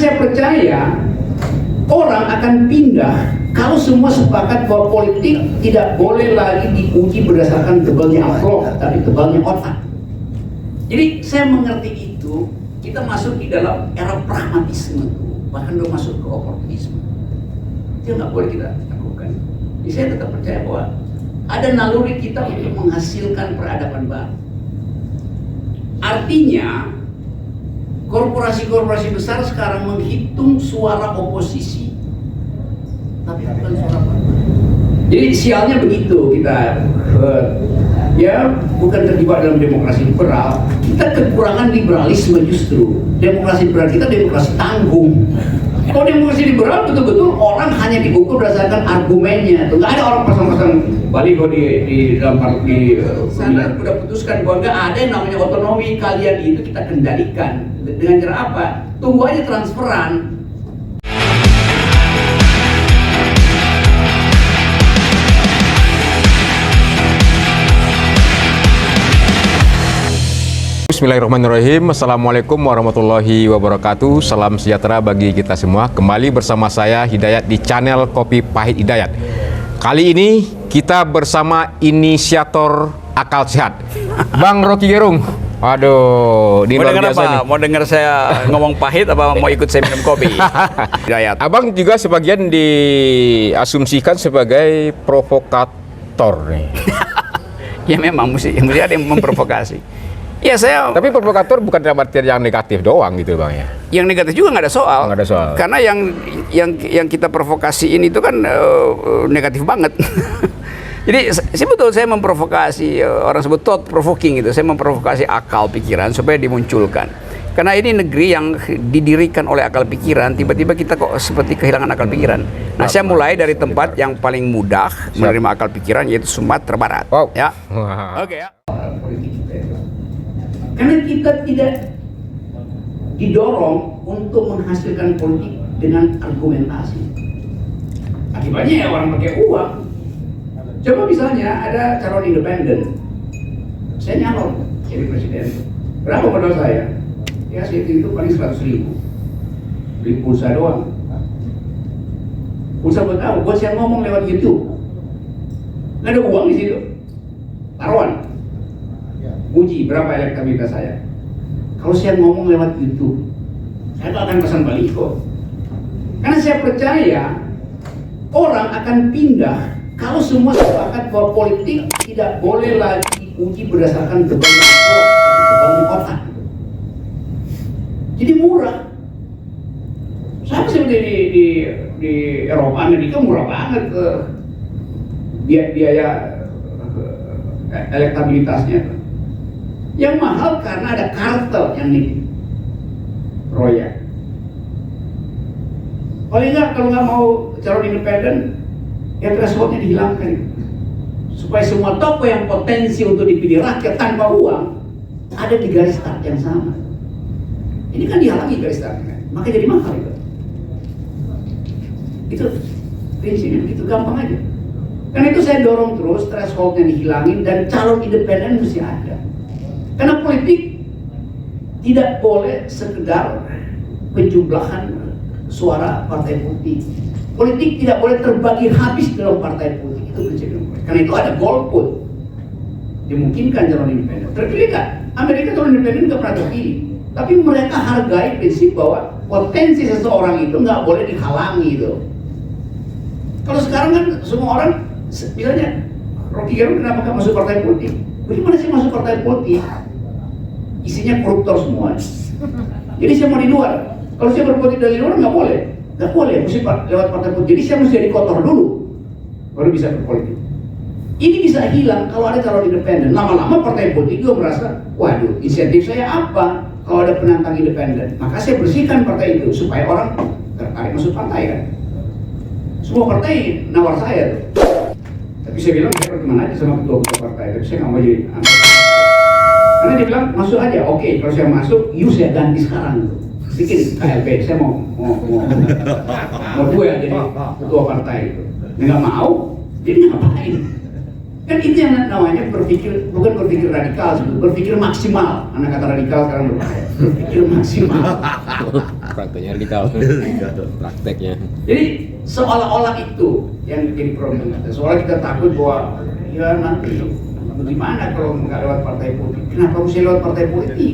saya percaya orang akan pindah kalau semua sepakat bahwa politik tidak boleh lagi diuji berdasarkan tebalnya amplop, tapi tebalnya otak. Jadi saya mengerti itu, kita masuk di dalam era pragmatisme, bahkan udah masuk ke oportunisme. Itu nggak boleh kita lakukan. Jadi saya tetap percaya bahwa ada naluri kita untuk menghasilkan peradaban baru. Artinya, korporasi-korporasi besar sekarang menghitung suara oposisi, tapi bukan suara partai. Jadi sialnya begitu kita, ya bukan terjebak dalam demokrasi liberal. Kita kekurangan liberalisme justru. Demokrasi liberal kita demokrasi tanggung. Kalau demokrasi liberal betul-betul orang hanya diukur berdasarkan argumennya. Tuh nggak ada orang pasang-pasang baliho di dalam di sana udah putuskan bahwa nggak ada yang namanya otonomi kalian itu kita kendalikan. Dengan cara apa? Tunggu aja transferan. Bismillahirrahmanirrahim. Assalamualaikum warahmatullahi wabarakatuh. Salam sejahtera bagi kita semua. Kembali bersama saya Hidayat di channel Kopi Pahit Hidayat. Kali ini kita bersama inisiator akal sehat, Bang Rocky Gerung. Aduh, di luar biasa nih. Mau dengar saya ngomong pahit apa mau ikut saya minum kopi? Hidayat. Abang juga sebagian diasumsikan sebagai provokator nih. Ya memang mesti ada yang memprovokasi. Ya saya. Tapi provokator bukan dalam artian yang negatif doang gitu Bang ya. Yang negatif juga nggak ada soal. Nggak ada soal. Karena yang kita provokasiin itu kan negatif banget. Jadi saya memprovokasi, orang sebut thought provoking gitu. Saya memprovokasi akal pikiran supaya dimunculkan. Karena ini negeri yang didirikan oleh akal pikiran, tiba-tiba kita kok seperti kehilangan akal pikiran. Nah, saya mulai dari tempat yang paling mudah menerima akal pikiran, yaitu Sumatera Barat. Wow. Ya. Oke ya. Karena kita tidak didorong untuk menghasilkan politik dengan argumentasi. Akibatnya ya orang pakai uang. Coba misalnya ada calon independen, saya nyalon jadi presiden. Berapa modal saya? Ya saya itu paling 100.000. Beli pulsa doang. Pulsa buat apa? Buat saya ngomong lewat YouTube. Nggak ada uang di situ. Taruhan. Uji berapa elektabilitas saya. Kalau saya ngomong lewat YouTube, saya tuh akan pesan baliho. Karena saya percaya orang akan pindah kalau semua sepakat bahwa politik tidak boleh lagi diuji berdasarkan tebalnya amplop, tapi tebalnya otak. Jadi murah. Sama seperti di Eropa, Amerika murah banget biaya elektabilitasnya. Yang mahal karena ada kartel yang nih royak. Kalau nggak mau calon independen, ya thresholdnya dihilangkan supaya semua tokoh yang potensi untuk dipilih rakyat tanpa uang ada di garis start yang sama. Ini kan dihalangi garis startnya, maka jadi mahal itu. Itu prinsipnya begitu gampang aja. Karena itu saya dorong terus thresholdnya dihilangin dan calon independen mesti ada. Karena politik tidak boleh sekedar penjumlahan suara partai politik. Politik tidak boleh terbagi habis dalam partai politik. Itu prinsipnya. Karena itu ada golput. Dimungkinkan calon independen. Terpilih kan? Amerika calon independen nggak pernah terpilih. Tapi mereka hargai prinsip bahwa potensi seseorang itu nggak boleh dihalangi itu. Kalau sekarang kan semua orang, misalnya Rocky Gerung kenapa nggak masuk partai politik? Bagaimana sih masuk partai politik? Isinya koruptor semua. Jadi saya mau di luar. Kalau saya berpolitik dari luar nggak boleh, mesti lewat partai politik. Jadi saya mesti jadi kotor dulu, baru bisa berpolitik. Ini bisa hilang kalau ada calon independen. Lama-lama partai politik juga merasa, waduh, insentif saya apa kalau ada penantang independen? Maka saya bersihkan partai itu supaya orang tertarik masuk partai kan. Semua partai nawar saya tuh. Tapi saya bilang saya berteman aja sama ketua-ketua partai. Tapi saya nggak mau jadi anggota. Karena dia bilang masuk aja, oke, kalau saya masuk, saya ganti sekarang. Bikin KLB, saya mau dua jadi ketua partai itu. Nggak mau, jadi ngapain? Kan itu yang namanya berpikir, bukan berpikir radikal, berpikir maksimal. Anak kata radikal sekarang berbahaya. Berpikir maksimal. Prakteknya radikal. Prakteknya. Jadi seolah-olah itu yang menjadi problem kita. Seolah kita takut bahwa ya nanti gimana kalau nggak lewat partai politik? Kenapa mesti lewat partai politik?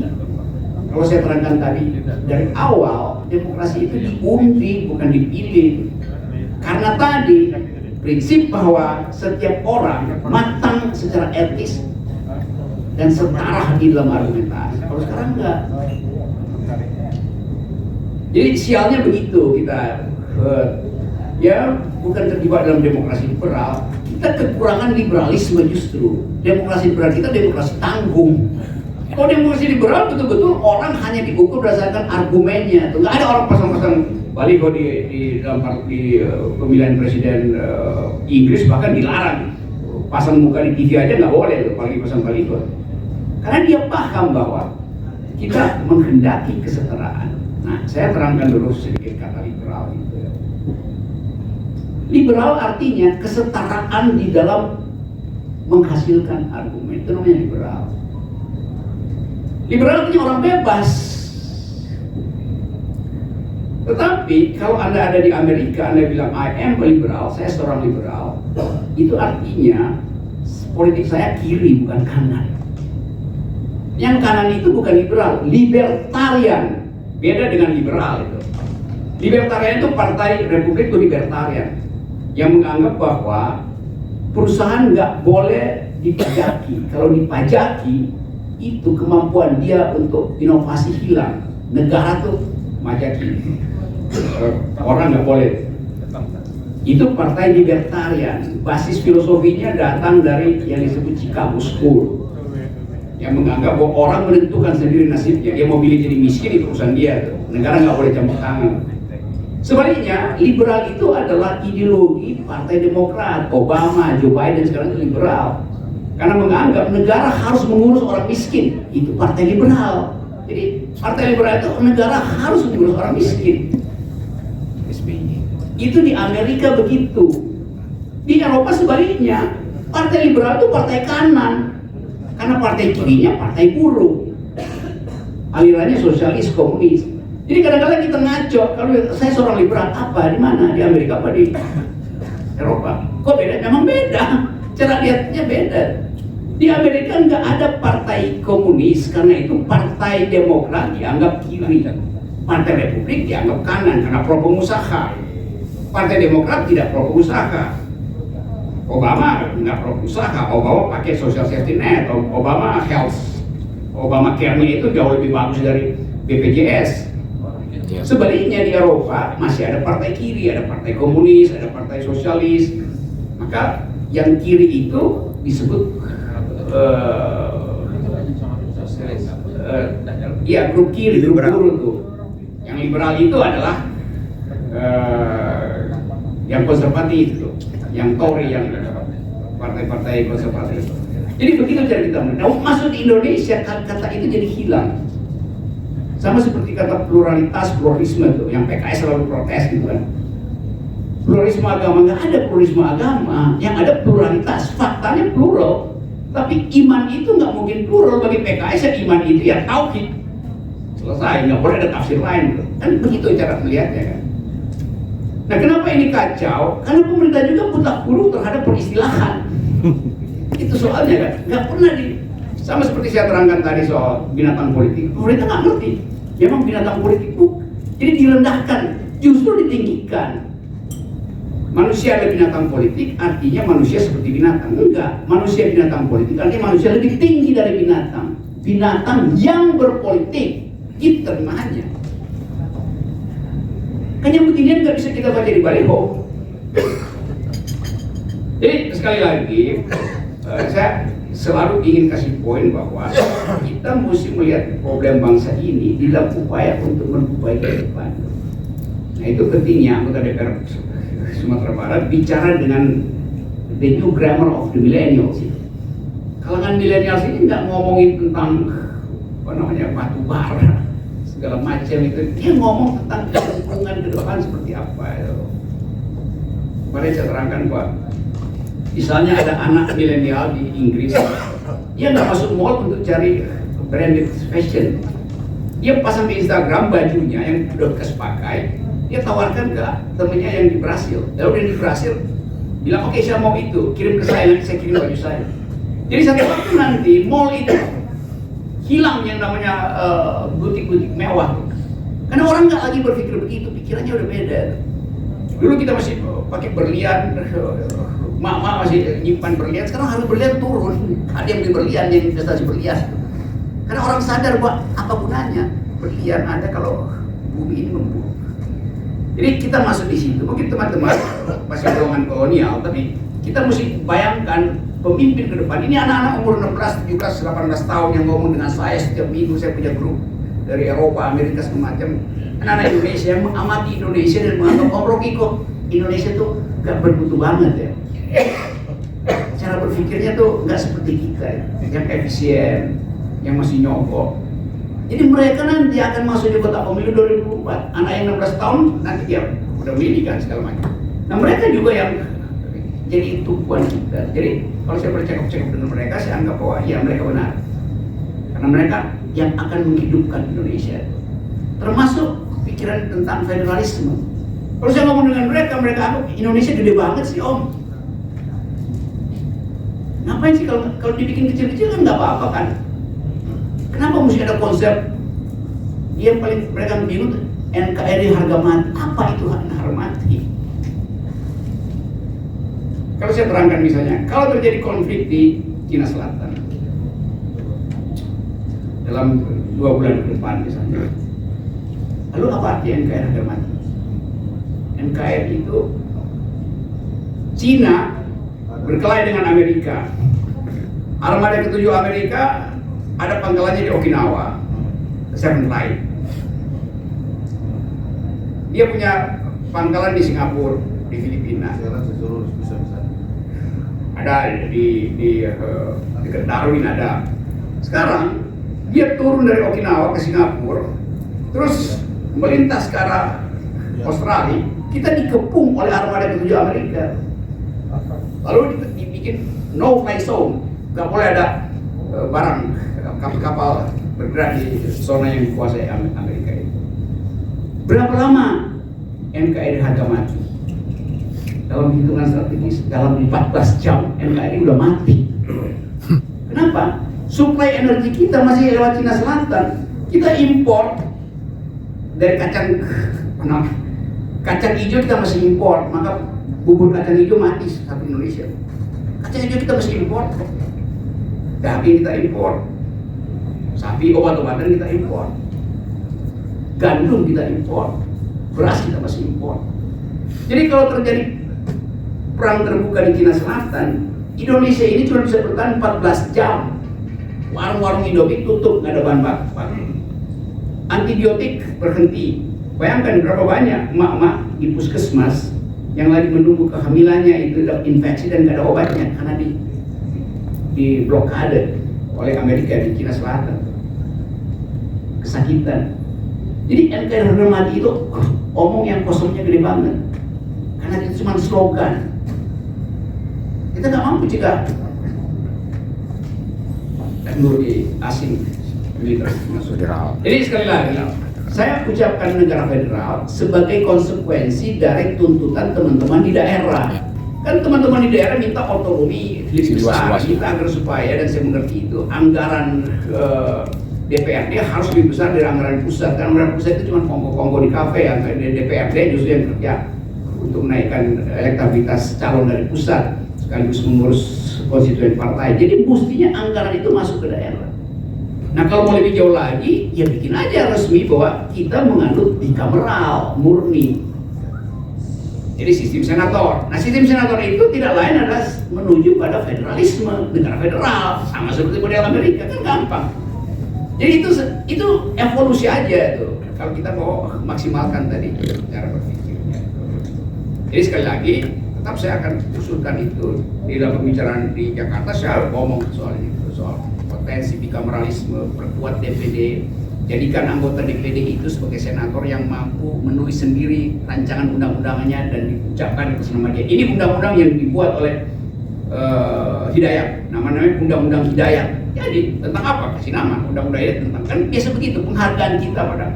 Kalau saya terangkan tadi dari awal demokrasi itu diundi bukan dipilih. Karena tadi prinsip bahwa setiap orang matang secara etis dan setara di dalam argumentasi. Kalau sekarang enggak. Jadi sialnya begitu kita ya bukan terjebak dalam demokrasi liberal. Kita kekurangan liberalisme justru. Demokrasi liberal kita demokrasi tanggung. Kalau demokrasi liberal betul-betul orang hanya diukur berdasarkan argumennya. Tuh nggak ada orang pasang-pasang baliho di dalam pemilihan presiden Inggris, bahkan dilarang pasang muka di TV aja nggak boleh tuh, apalagi pasang baliho. Karena dia paham bahwa kita menghendaki kesetaraan. Nah, saya terangkan dulu sedikit kata liberal itu. Liberal artinya kesetaraan di dalam menghasilkan argumen. Itu namanya liberal. Liberal artinya orang bebas. Tetapi kalau Anda ada di Amerika, Anda bilang I am liberal, saya seorang liberal, itu artinya politik saya kiri bukan kanan. Yang kanan itu bukan liberal, libertarian. Beda dengan liberal itu. Libertarian itu partai Republik itu libertarian yang menganggap bahwa perusahaan nggak boleh dipajaki. Kalau dipajaki itu kemampuan dia untuk inovasi hilang. Negara tuh majaki. Orang nggak boleh. Itu partai libertarian. Basis filosofinya datang dari yang disebut Chicago School, yang menganggap bahwa orang menentukan sendiri nasibnya. Dia mau pilih jadi miskin itu urusan dia tuh. Negara nggak boleh campur tangan. Sebaliknya, liberal itu adalah ideologi Partai Demokrat, Obama, Joe Biden sekarang itu liberal. Karena menganggap negara harus mengurus orang miskin, itu Partai Liberal. Jadi Partai Liberal itu negara harus mengurus orang miskin. Itu di Amerika begitu. Di Eropa sebaliknya, Partai Liberal itu partai kanan. Karena partai kirinya partai buruh. Alirannya sosialis, komunis. Jadi kadang-kadang kita ngaco, kalau saya seorang liberal, apa? Di mana? Di Amerika apa di Eropa? Kok beda? Memang beda. Cara lihatnya beda. Di Amerika nggak ada partai komunis, karena itu partai Demokrat dianggap kiri. Partai Republik dianggap kanan, karena pro pengusaha. Partai Demokrat tidak pro pengusaha. Obama nggak pro pengusaha, Obama pakai social safety net, Obama health. Obama care-nya itu jauh lebih bagus dari BPJS. Sebaliknya di Eropa masih ada partai kiri, ada partai komunis, ada partai sosialis. Maka yang kiri itu disebut ya grup kiri, grup buruh tuh. Yang liberal itu adalah yang konservatif tuh, yang Tory, yang partai-partai konservatif. Jadi begitu cara kita masuk di Indonesia, kata itu jadi hilang. Sama seperti kata pluralitas, pluralisme tuh, yang PKS selalu protes gitu kan. Pluralisme agama, nggak ada pluralisme agama, yang ada pluralitas, faktanya plural. Tapi iman itu nggak mungkin plural bagi PKS, yang iman itu ya tauhid. Selesai, nggak boleh ada tafsir lain tuh. Kan begitu cara melihatnya kan. Nah kenapa ini kacau? Karena pemerintah juga buta huruf terhadap peristilahan. Itu soalnya kan, nggak pernah sama seperti saya terangkan tadi soal binatang politik. Pemerintah nggak ngerti. Memang binatang politik itu jadi direndahkan, justru ditinggikan. Manusia ada binatang politik, artinya manusia seperti binatang. Enggak, manusia binatang politik artinya manusia lebih tinggi dari binatang. Binatang yang berpolitik, itu terjemahannya. Kan yang beginian nggak bisa kita baca di baliho. Jadi sekali lagi, saya selalu ingin kasih poin bahwa kita mesti melihat problem bangsa ini di dalam upaya untuk memperbaiki ke depan. Nah itu pentingnya anggota DPR Sumatera Barat bicara dengan the new grammar of the millennials. Kalangan millennials ini nggak ngomongin tentang apa namanya batu bara segala macam itu, dia ngomong tentang lingkungan ke depan seperti apa. Mari saya terangkan bahwa Misalnya ada anak milenial di Inggris, dia nggak masuk mall untuk cari branded fashion. Dia pasang di Instagram bajunya yang udah bekas pakai, dia tawarkan ke temennya yang di Brasil. Lalu dia di Brasil bilang, oke, saya mau itu, kirim ke saya, nanti saya kirim baju saya. Jadi satu waktu nanti mall itu hilang yang namanya butik-butik mewah. Karena orang nggak lagi berpikir begitu, pikirannya udah beda. Dulu kita masih pakai berlian, mak masih nyimpan berlian, sekarang harga berlian turun. Ada yang beli berlian, yang investasi berlian. Karena orang sadar bahwa apa gunanya berlian ada kalau bumi ini memburuk. Jadi kita masuk di situ. Mungkin teman-teman masih golongan kolonial, tapi kita mesti bayangkan pemimpin ke depan. Ini anak-anak umur 16, 17, 18 tahun yang ngomong dengan saya setiap minggu. Saya punya grup dari Eropa, Amerika, segala macam. Anak-anak Indonesia yang mengamati Indonesia dan menganggap, oh Rocky kok Indonesia tuh gak bermutu banget ya. Cara berpikirnya tuh gak seperti kita ya, yang efisien, yang masih nyogok. Jadi mereka nanti akan masuk di kotak pemilu 2024. Anak yang 16 tahun nanti dia udah milih kan segala macam. Nah mereka juga yang jadi tumpuan kita. Jadi kalau saya bercakap-cakap dengan mereka, saya anggap bahwa ya mereka benar. Karena mereka yang akan menghidupkan Indonesia. Termasuk pikiran tentang federalisme. Kalau saya ngomong dengan mereka, mereka anggap Indonesia gede banget sih om. Ngapain sih kalau dibikin kecil-kecil kan nggak apa-apa kan? Kenapa mesti ada konsep? Dia paling mereka bingung NKRI harga mati. Apa itu harga mati? Kalau saya terangkan misalnya, kalau terjadi konflik di Cina Selatan dalam 2 bulan ke depan misalnya, lalu apa arti NKRI harga mati? NKRI itu Cina berkelahi dengan Amerika. Armada ke-7 Amerika ada pangkalannya di Okinawa, Seven Flight. Dia punya pangkalan di Singapura, di Filipina. Ada di dekat Darwin ada. Sekarang dia turun dari Okinawa ke Singapura, terus melintas ke arah Australia. Kita dikepung oleh armada ke-7 Amerika. Lalu dibikin no fly zone, nggak boleh ada barang kapal-kapal bergerak di zona yang dikuasai Amerika itu. Berapa lama NKRI harga mati? Dalam hitungan strategis, dalam 14 jam NKRI udah mati. Kenapa? Suplai energi kita masih lewat Cina Selatan. Kita impor dari kacang hijau kita masih impor, maka bubur kacang hijau mati satu Indonesia. Kacang hijau kita masih impor, daging kita impor, sapi obat-obatan kita impor, gandum kita impor, beras kita masih impor. Jadi kalau terjadi perang terbuka di Cina Selatan, Indonesia ini cuma bisa bertahan 14 jam. Warung-warung Indomie tutup, nggak ada bahan baku. Antibiotik berhenti. Bayangkan berapa banyak emak-emak di puskesmas yang lagi menunggu kehamilannya itu infeksi dan nggak ada obatnya karena di blokade oleh Amerika di Cina Selatan. Kesakitan. Jadi NKRI harga mati itu omong yang kosongnya gede banget. Karena itu cuma slogan. Kita nggak mampu jika teknologi asing militer masuk. Jadi sekali lagi, saya ucapkan negara federal sebagai konsekuensi dari tuntutan teman-teman di daerah. Kan teman-teman di daerah minta otonomi lebih besar, kita agar supaya, dan saya mengerti itu, anggaran DPRD harus lebih besar dari anggaran pusat. Karena anggaran pusat itu cuma kongko-kongko di kafe, anggaran DPRD justru yang kerja untuk menaikkan elektabilitas calon dari pusat sekaligus mengurus konstituen partai. Jadi mestinya anggaran itu masuk ke daerah. Nah kalau mau lebih jauh lagi, ya bikin aja resmi bahwa kita menganut bikameral murni. Jadi sistem senator. Nah sistem senator itu tidak lain adalah menuju pada federalisme, negara federal, sama seperti model Amerika, kan gampang. Jadi itu evolusi aja tuh. Kalau kita mau maksimalkan tadi cara berpikirnya. Jadi sekali lagi, tetap saya akan usulkan itu di dalam pembicaraan di Jakarta. Saya ngomong soal itu, soal potensi bikameralisme, perkuat DPD, jadikan anggota DPD itu sebagai senator yang mampu menulis sendiri rancangan undang-undangannya dan diucapkan atas nama dia. Ini undang-undang yang dibuat oleh Hidayat, namanya Undang-Undang Hidayat. Jadi tentang apa? Kasih nama Undang-Undang Hidayat, tentang kan biasa begitu penghargaan kita pada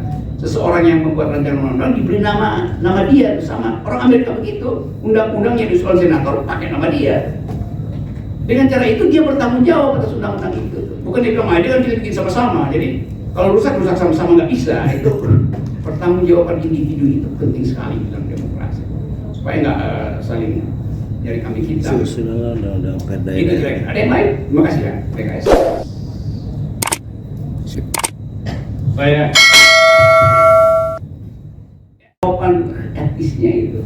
seseorang yang membuat rancangan undang-undang diberi nama dia. Sama orang Amerika begitu, undang-undang yang disusun senator pakai nama dia. Dengan cara itu dia bertanggung jawab atas undang-undang itu. Bukan dia bilang, dia kan kita bikin sama-sama. Jadi kalau rusak sama-sama nggak bisa. Itu pertanggungjawaban individu itu penting sekali dalam demokrasi supaya nggak saling nyari kambing hitam. Sudah ada perda. Itu kira-kira. Ada yang lain? Terima kasih ya PKS. Saya jawaban etisnya itu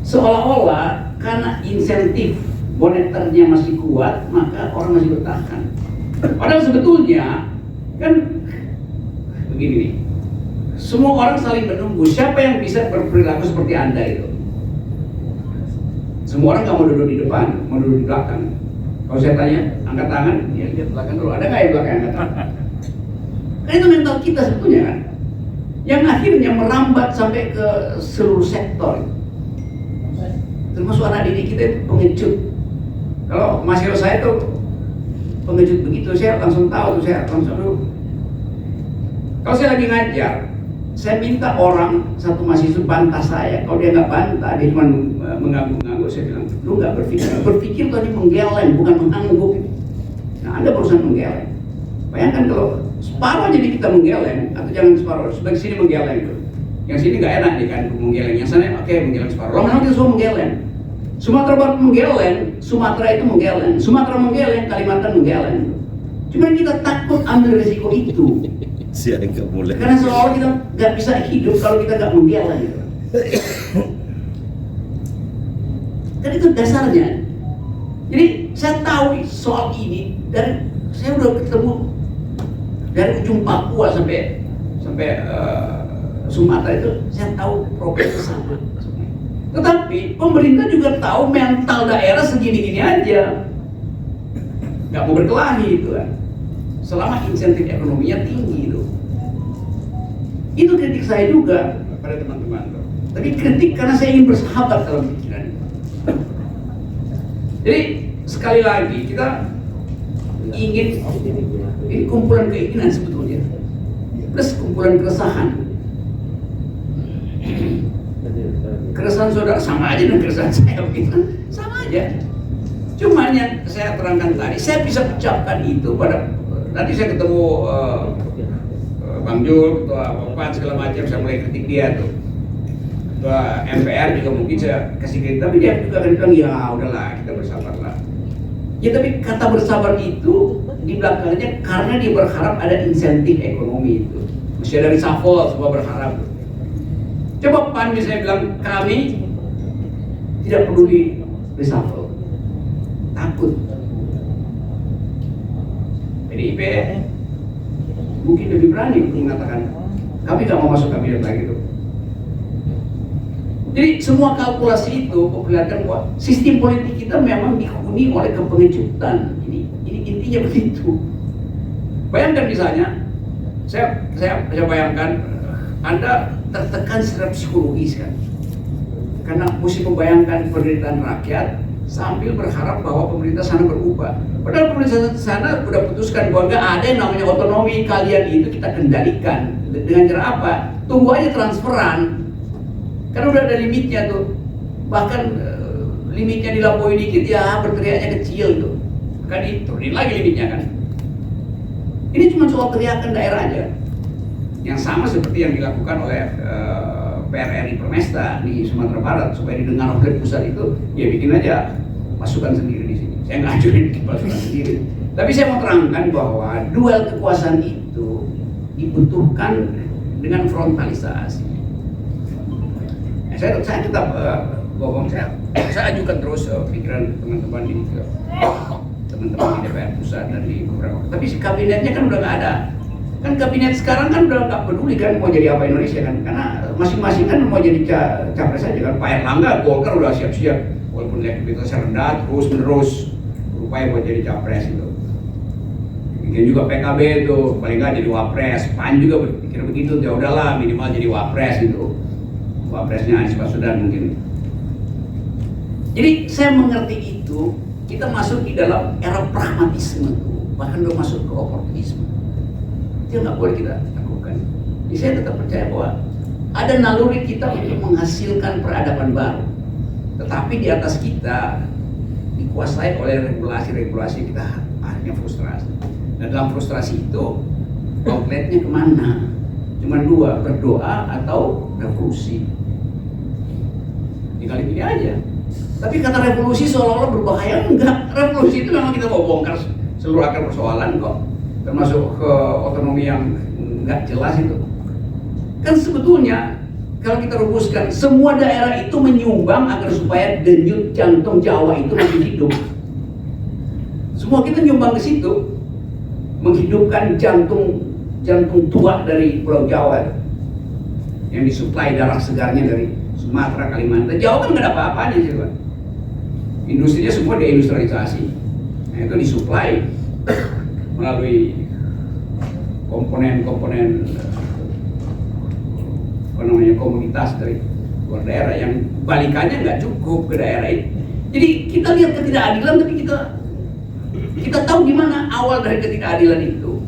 seolah-olah karena insentif moneternya masih kuat maka orang masih bertahan. Padahal sebetulnya kan begini nih, semua orang saling menunggu siapa yang bisa berperilaku seperti Anda itu. Semua orang nggak mau duduk di depan, mau duduk di belakang. Kalau saya tanya, angkat tangan, ya lihat belakang dulu. Ada nggak yang belakang angkat tangan? Kan itu mental kita sebetulnya kan, yang akhirnya merambat sampai ke seluruh sektor. Termasuk anak didik kita itu pengecut. Kalau mahasiswa saya tuh pengecut begitu, saya langsung tahu tuh, saya langsung dulu. Kalau saya lagi ngajar, saya minta orang satu mahasiswa bantah saya. Kalau dia nggak bantah, dia cuma mengangguk-angguk. Saya bilang, lu nggak berpikir. Berpikir tadi menggeleng, bukan mengangguk. Nah, Anda barusan menggeleng. Bayangkan kalau separuh jadi kita menggeleng, atau jangan separuh, sebagai sini menggeleng. Yang sini nggak enak nih kan, menggeleng. Yang sana oke, menggeleng separuh. Lama-lama kita semua menggeleng. Sumatera Barat menggeleng, Sumatera itu menggeleng. Sumatera menggeleng, Kalimantan menggeleng. Cuma kita takut ambil risiko itu. Karena seolah kita nggak bisa hidup kalau kita nggak menggeleng. Kan itu dasarnya. Jadi saya tahu soal ini dari saya udah ketemu dari ujung Papua sampai Sumatera itu saya tahu problemnya sama. Tetapi pemerintah juga tahu mental daerah segini-gini aja, nggak mau berkelahi itu kan. Selama insentif ekonominya tinggi itu kritik saya juga pada teman-teman. Tapi kritik karena saya ingin bersahabat dalam pikiran. Jadi sekali lagi kita ingin ini kumpulan keinginan sebetulnya plus kumpulan keresahan. Keresahan saudara sama aja dengan keresahan saya begitu, sama aja. Cuman yang saya terangkan tadi, saya bisa ucapkan itu pada nanti saya ketemu Bang Jul, ketua Bapak segala macam, saya mulai kritik dia tuh. Ketua MPR juga mungkin saya kasih kritik, tapi dia juga akan bilang ya udahlah kita bersabarlah. Ya tapi kata bersabar itu di belakangnya karena dia berharap ada insentif ekonomi itu. Masih ada reshuffle, semua berharap. Coba PAN misalnya bilang kami tidak peduli reshuffle, takut. PDIP mungkin lebih berani untuk mengatakan kami nggak mau masuk kabinet lagi tuh. Jadi semua kalkulasi itu memperlihatkan bahwa sistem politik kita memang dihuni oleh kepengejutan. Ini intinya begitu. Bayangkan misalnya, saya bayangkan Anda tertekan secara psikologis kan, karena mesti membayangkan penderitaan rakyat sambil berharap bahwa pemerintah sana berubah. Padahal pemerintah sana sudah putuskan bahwa nggak ada yang namanya otonomi kalian itu kita kendalikan. Dengan cara apa? Tunggu aja transferan. Karena udah ada limitnya tuh. Bahkan limitnya dilampaui dikit ya berteriaknya kecil tuh. Kan diturunin lagi limitnya kan. Ini cuma soal teriakan daerah aja. Yang sama seperti yang dilakukan oleh PRRI Permesta di Sumatera Barat supaya didengar oleh pusat itu, ya bikin aja pasukan sendiri di sini. Saya nggak ajuin pasukan sendiri. Tapi saya mau terangkan bahwa duel kekuasaan itu dibutuhkan dengan frontalisasi. Saya tetap bohong, saya ajukan terus pikiran teman-teman di DPR pusat dan di beberapa. Tapi kabinetnya kan udah nggak ada. Kan kabinet sekarang kan udah nggak peduli kan mau jadi apa Indonesia kan, karena masing-masing kan mau jadi capres aja kan. Pak Erlangga, Golkar udah siap-siap walaupun elektabilitasnya rendah terus-menerus berupaya buat jadi capres itu. Bikin juga PKB itu paling nggak jadi wapres, PAN juga berpikir begitu, ya udahlah minimal jadi wapres itu. Wapresnya Anies Baswedan mungkin. Jadi saya mengerti itu kita masuk di dalam era pragmatisme, bahkan udah masuk ke oportunisme. Itu nggak boleh kita lakukan. Jadi saya tetap percaya bahwa ada naluri kita untuk menghasilkan peradaban baru, tetapi di atas kita dikuasai oleh regulasi-regulasi, kita akhirnya frustrasi. Dan dalam frustrasi itu outletnya kemana? Cuma dua, berdoa atau revolusi. Tinggal pilih aja. Tapi kata revolusi seolah-olah berbahaya, enggak. Revolusi itu memang kita mau bongkar seluruh akar persoalan kok, termasuk ke otonomi yang enggak jelas itu. Kan sebetulnya kalau kita rumuskan, semua daerah itu menyumbang agar supaya denyut jantung Jawa itu masih hidup. Semua kita nyumbang ke situ, menghidupkan jantung tua dari Pulau Jawa yang disuplai darah segarnya dari Sumatera, Kalimantan. Jawa kan nggak ada apa-apanya sih, Pak. Industrinya semua deindustrialisasi. Nah, itu disuplai melalui komponen-komponen komoditas dari luar daerah yang balikannya nggak cukup ke daerah itu. Jadi kita lihat ketidakadilan, tapi kita tahu di mana awal dari ketidakadilan itu.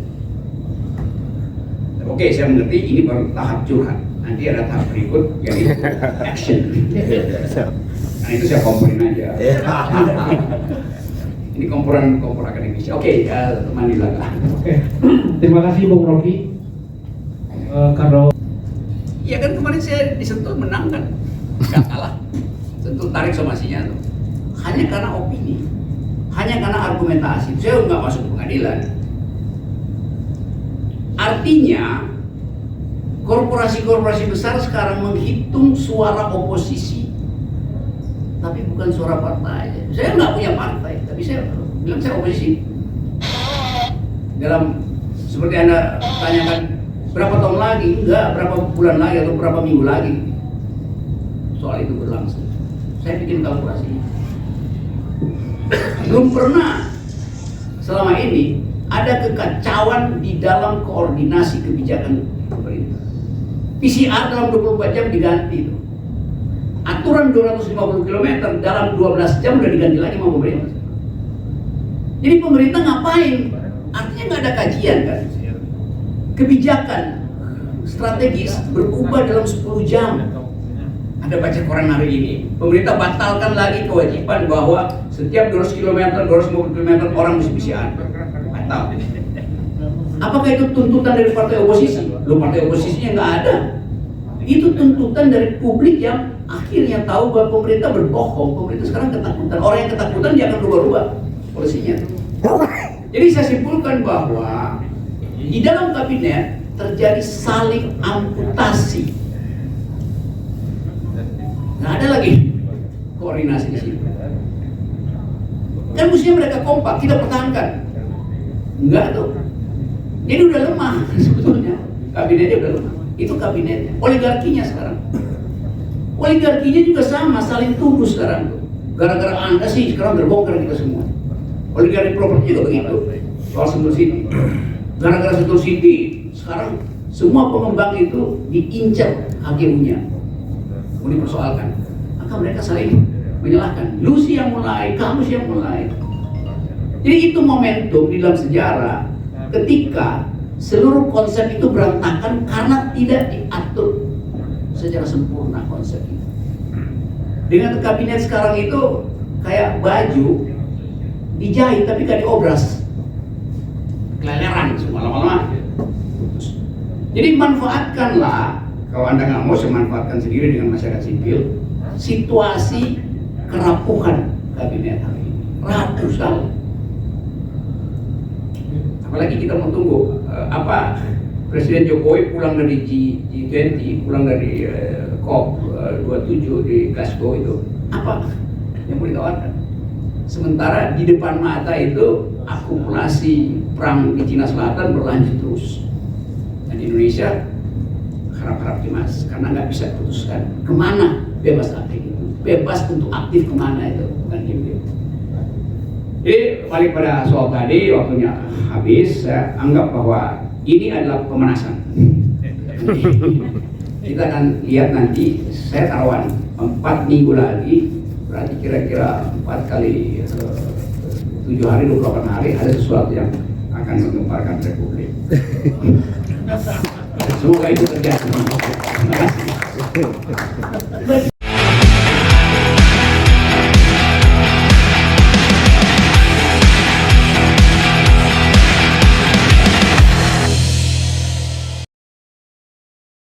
Oke, saya mengerti ini baru tahap curhat. Nanti ada tahap berikut yaitu action. Nah itu saya komponen aja. Ini kompor akademis. Oke, teman Dilaga. Oke, terima kasih Bung Rocky. Karena ya kan kemarin saya disentuh menang kan, nggak kalah. Sentuh tarik somasinya tuh. Hanya karena opini, hanya karena argumentasi. Saya nggak masuk ke pengadilan. Artinya korporasi-korporasi besar sekarang menghitung suara oposisi, tapi bukan suara partai. Saya nggak punya partai, tapi saya bilang saya oposisi. Dalam seperti Anda tanyakan berapa tahun lagi, enggak, berapa bulan lagi atau berapa minggu lagi soal itu berlangsung. Saya bikin kalkulasi. Belum pernah selama ini ada kekacauan di dalam koordinasi kebijakan pemerintah. PCR dalam 24 jam diganti itu. Aturan 250 km dalam 12 jam udah diganti lagi sama pemerintah. Jadi pemerintah ngapain? Artinya nggak ada kajian kan? Kebijakan strategis berubah dalam 10 jam. Ada baca koran hari ini, pemerintah batalkan lagi kewajiban bahwa setiap 200 km, 250 km orang mesti PCR. Batal. Apakah itu tuntutan dari partai oposisi? Loh, partai oposisinya nggak ada. Itu tuntutan dari publik yang akhirnya tahu bahwa pemerintah berbohong. Pemerintah sekarang ketakutan. Orang yang ketakutan dia akan berubah-ubah polisinya. Jadi saya simpulkan bahwa di dalam kabinet terjadi saling amputasi. Nggak ada lagi koordinasi di sini. Kan mestinya mereka kompak, kita pertahankan. Enggak tuh. Jadi udah lemah sebetulnya. Kabinetnya udah lemah. Itu kabinetnya. Oligarkinya sekarang. Oligarkinya juga sama, saling tuduh sekarang tuh. Gara-gara Anda sih sekarang terbongkar kita semua. Oligarki properti juga begitu. Soal Sentul City. Gara-gara Sentul City sekarang semua pengembang itu diincar HGU-nya. Mau dipersoalkan. Maka mereka saling menyalahkan. Lu sih yang mulai, kamu sih yang mulai. Jadi itu momentum di dalam sejarah ketika seluruh konsep itu berantakan karena tidak diatur secara sempurna konsep itu. Dengan kabinet sekarang itu kayak baju dijahit tapi gak diobras, keleleran semua lama-lama. Jadi manfaatkanlah, kalau Anda nggak mau, saya manfaatkan sendiri dengan masyarakat sipil situasi kerapuhan kabinet hari ini. Rapuh sekali. Apalagi kita mau tunggu apa Presiden Jokowi pulang dari G20, pulang dari COP27 di Glasgow itu, apa yang mau ditawarkan? Sementara di depan mata itu akumulasi perang di Cina Selatan berlanjut terus. Dan di Indonesia harap-harap cemas karena nggak bisa putuskan kemana bebas aktif itu, bebas untuk aktif kemana itu, bukan diem-diem. Jadi balik pada soal tadi, waktunya habis. Saya anggap bahwa ini adalah pemanasan. Kita akan lihat nanti, saya taruhan 4 minggu lagi, berarti kira-kira 4 kali 7 hari, 28 hari ada sesuatu yang akan menggemparkan Republik. Semoga itu terjadi. Terima kasih.